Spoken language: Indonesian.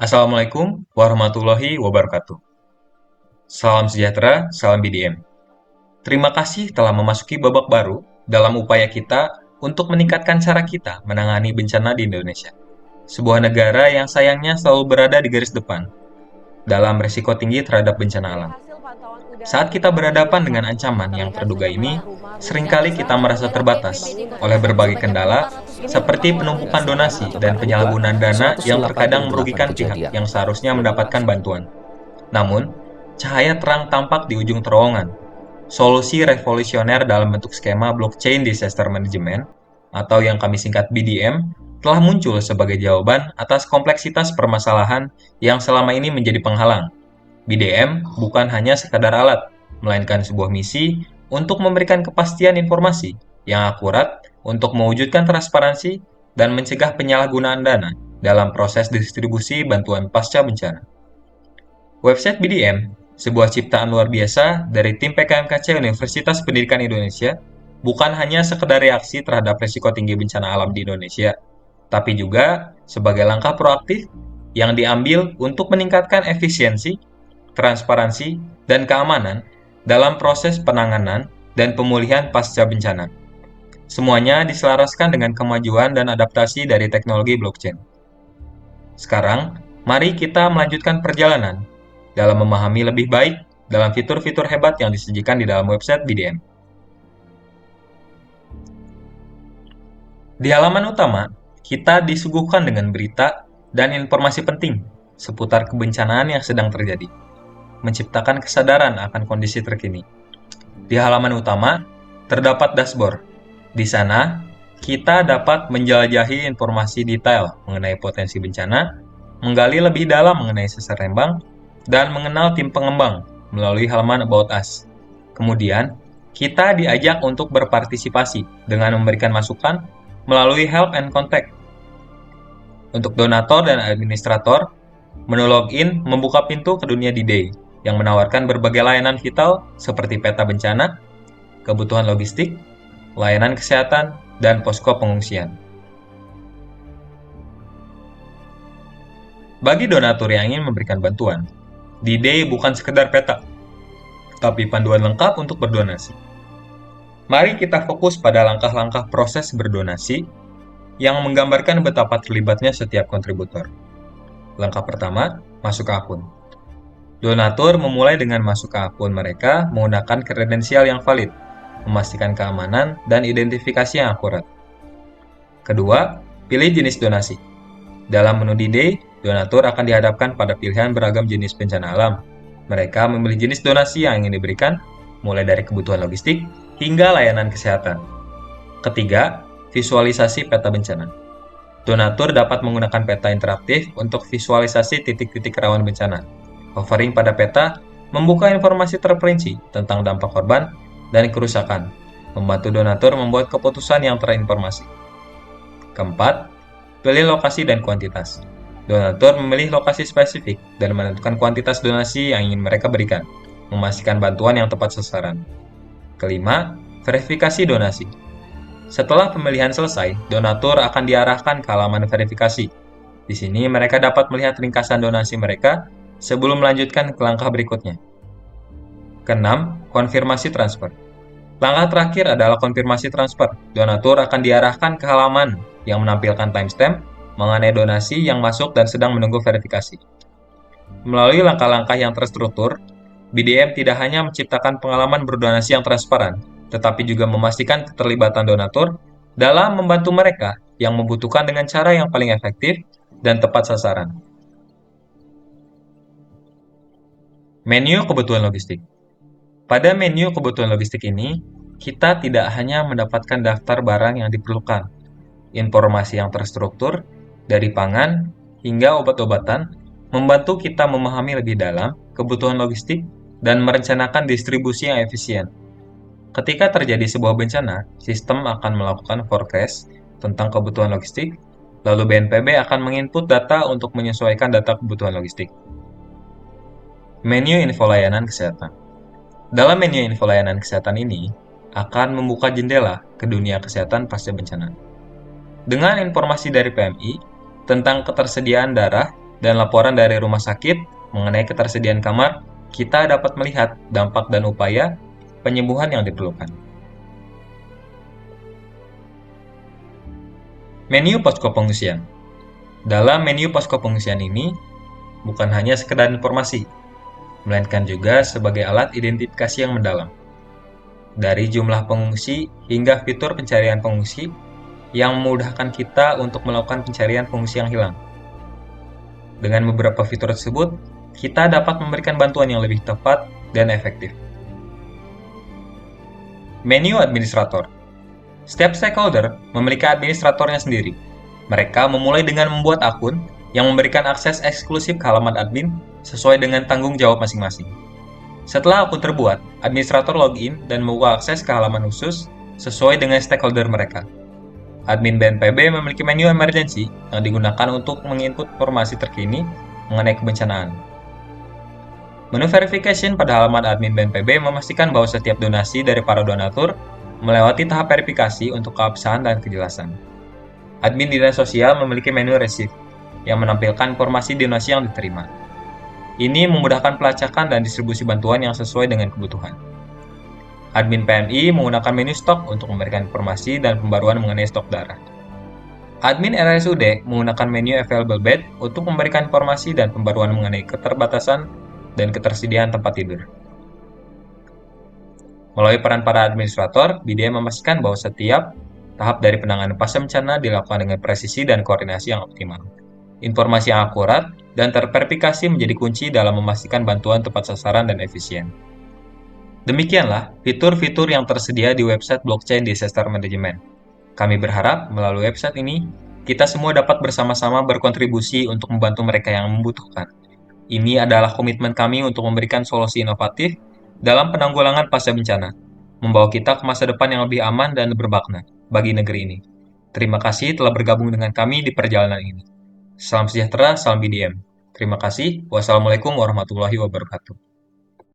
Assalamualaikum warahmatullahi wabarakatuh. Salam sejahtera, salam BDM. Terima kasih telah memasuki babak baru dalam upaya kita untuk meningkatkan cara kita menangani bencana di Indonesia. Sebuah negara yang sayangnya selalu berada di garis depan dalam risiko tinggi terhadap bencana alam. Saat kita berhadapan dengan ancaman yang terduga ini, seringkali kita merasa terbatas oleh berbagai kendala seperti penumpukan donasi dan penyalahgunaan dana yang terkadang merugikan pihak yang seharusnya mendapatkan bantuan. Namun, cahaya terang tampak di ujung terowongan. Solusi revolusioner dalam bentuk skema blockchain disaster management, atau yang kami singkat BDM, telah muncul sebagai jawaban atas kompleksitas permasalahan yang selama ini menjadi penghalang. BDM bukan hanya sekadar alat, melainkan sebuah misi untuk memberikan kepastian informasi yang akurat untuk mewujudkan transparansi dan mencegah penyalahgunaan dana dalam proses distribusi bantuan pasca bencana. Website BDM, sebuah ciptaan luar biasa dari tim PKMKC Universitas Pendidikan Indonesia, bukan hanya sekedar reaksi terhadap risiko tinggi bencana alam di Indonesia, tapi juga sebagai langkah proaktif yang diambil untuk meningkatkan efisiensi, transparansi, dan keamanan dalam proses penanganan dan pemulihan pasca bencana. Semuanya diselaraskan dengan kemajuan dan adaptasi dari teknologi blockchain. Sekarang, mari kita melanjutkan perjalanan dalam memahami lebih baik dalam fitur-fitur hebat yang disajikan di dalam website BDM. Di halaman utama, kita disuguhkan dengan berita dan informasi penting seputar kebencanaan yang sedang terjadi, menciptakan kesadaran akan kondisi terkini. Di halaman utama, terdapat dashboard. Di sana, kita dapat menjelajahi informasi detail mengenai potensi bencana, menggali lebih dalam mengenai sesar Lembang, dan mengenal tim pengembang melalui halaman About Us. Kemudian, kita diajak untuk berpartisipasi dengan memberikan masukan melalui Help and Contact. Untuk donatur dan administrator, menu login membuka pintu ke dunia D-Day yang menawarkan berbagai layanan vital seperti peta bencana, kebutuhan logistik, layanan kesehatan, dan posko pengungsian. Bagi donatur yang ingin memberikan bantuan, D-Day bukan sekedar peta, tapi panduan lengkap untuk berdonasi. Mari kita fokus pada langkah-langkah proses berdonasi yang menggambarkan betapa terlibatnya setiap kontributor. Langkah pertama, masuk ke akun. Donatur memulai dengan masuk ke akun mereka menggunakan kredensial yang valid, memastikan keamanan dan identifikasi yang akurat. Kedua, pilih jenis donasi. Dalam menu D-Day, donatur akan dihadapkan pada pilihan beragam jenis bencana alam. Mereka memilih jenis donasi yang ingin diberikan, mulai dari kebutuhan logistik hingga layanan kesehatan. Ketiga, visualisasi peta bencana. Donatur dapat menggunakan peta interaktif untuk visualisasi titik-titik rawan bencana. Hovering pada peta membuka informasi terperinci tentang dampak korban dan kerusakan, membantu donatur membuat keputusan yang terinformasi. Keempat, pilih lokasi dan kuantitas. Donatur memilih lokasi spesifik dan menentukan kuantitas donasi yang ingin mereka berikan, memastikan bantuan yang tepat sasaran. Kelima, verifikasi donasi. Setelah pemilihan selesai, donatur akan diarahkan ke halaman verifikasi. Di sini mereka dapat melihat ringkasan donasi mereka sebelum melanjutkan ke langkah berikutnya. Keenam, konfirmasi transfer. Langkah terakhir adalah konfirmasi transfer. Donatur akan diarahkan ke halaman yang menampilkan timestamp mengenai donasi yang masuk dan sedang menunggu verifikasi. Melalui langkah-langkah yang terstruktur, BDM tidak hanya menciptakan pengalaman berdonasi yang transparan, tetapi juga memastikan keterlibatan donatur dalam membantu mereka yang membutuhkan dengan cara yang paling efektif dan tepat sasaran. Menu kebutuhan logistik. Pada menu kebutuhan logistik ini, kita tidak hanya mendapatkan daftar barang yang diperlukan, informasi yang terstruktur, dari pangan hingga obat-obatan, membantu kita memahami lebih dalam kebutuhan logistik dan merencanakan distribusi yang efisien. Ketika terjadi sebuah bencana, sistem akan melakukan forecast tentang kebutuhan logistik, lalu BNPB akan menginput data untuk menyesuaikan data kebutuhan logistik. Menu info layanan kesehatan. Dalam menu info layanan kesehatan ini, akan membuka jendela ke dunia kesehatan pasca bencana. Dengan informasi dari PMI tentang ketersediaan darah dan laporan dari rumah sakit mengenai ketersediaan kamar, kita dapat melihat dampak dan upaya penyembuhan yang diperlukan. Menu posko pengungsian. Dalam menu posko pengungsian ini, bukan hanya sekedar informasi, melainkan juga sebagai alat identifikasi yang mendalam. Dari jumlah pengungsi hingga fitur pencarian pengungsi yang memudahkan kita untuk melakukan pencarian pengungsi yang hilang. Dengan beberapa fitur tersebut, kita dapat memberikan bantuan yang lebih tepat dan efektif. Menu administrator. Setiap stakeholder memiliki administratornya sendiri. Mereka memulai dengan membuat akun yang memberikan akses eksklusif ke halaman admin sesuai dengan tanggung jawab masing-masing. Setelah akun terbuat, administrator login dan membuka akses ke halaman khusus sesuai dengan stakeholder mereka. Admin BNPB memiliki menu emergency yang digunakan untuk menginput informasi terkini mengenai kebencanaan. Menu verification pada halaman admin BNPB memastikan bahwa setiap donasi dari para donatur melewati tahap verifikasi untuk keabsahan dan kejelasan. Admin Dinas Sosial memiliki menu receipt yang menampilkan informasi donasi yang diterima. Ini memudahkan pelacakan dan distribusi bantuan yang sesuai dengan kebutuhan. Admin PMI menggunakan menu stok untuk memberikan informasi dan pembaruan mengenai stok darah. Admin RSUD menggunakan menu available bed untuk memberikan informasi dan pembaruan mengenai keterbatasan dan ketersediaan tempat tidur. Melalui peran para administrator, BDM memastikan bahwa setiap tahap dari penanganan pasca bencana dilakukan dengan presisi dan koordinasi yang optimal. Informasi yang akurat dan terverifikasi menjadi kunci dalam memastikan bantuan tepat sasaran dan efisien. Demikianlah fitur-fitur yang tersedia di website Blockchain Disaster Management. Kami berharap melalui website ini, kita semua dapat bersama-sama berkontribusi untuk membantu mereka yang membutuhkan. Ini adalah komitmen kami untuk memberikan solusi inovatif dalam penanggulangan pasca bencana, membawa kita ke masa depan yang lebih aman dan bermakna bagi negeri ini. Terima kasih telah bergabung dengan kami di perjalanan ini. Salam sejahtera, salam BDM. Terima kasih. Wassalamualaikum warahmatullahi wabarakatuh.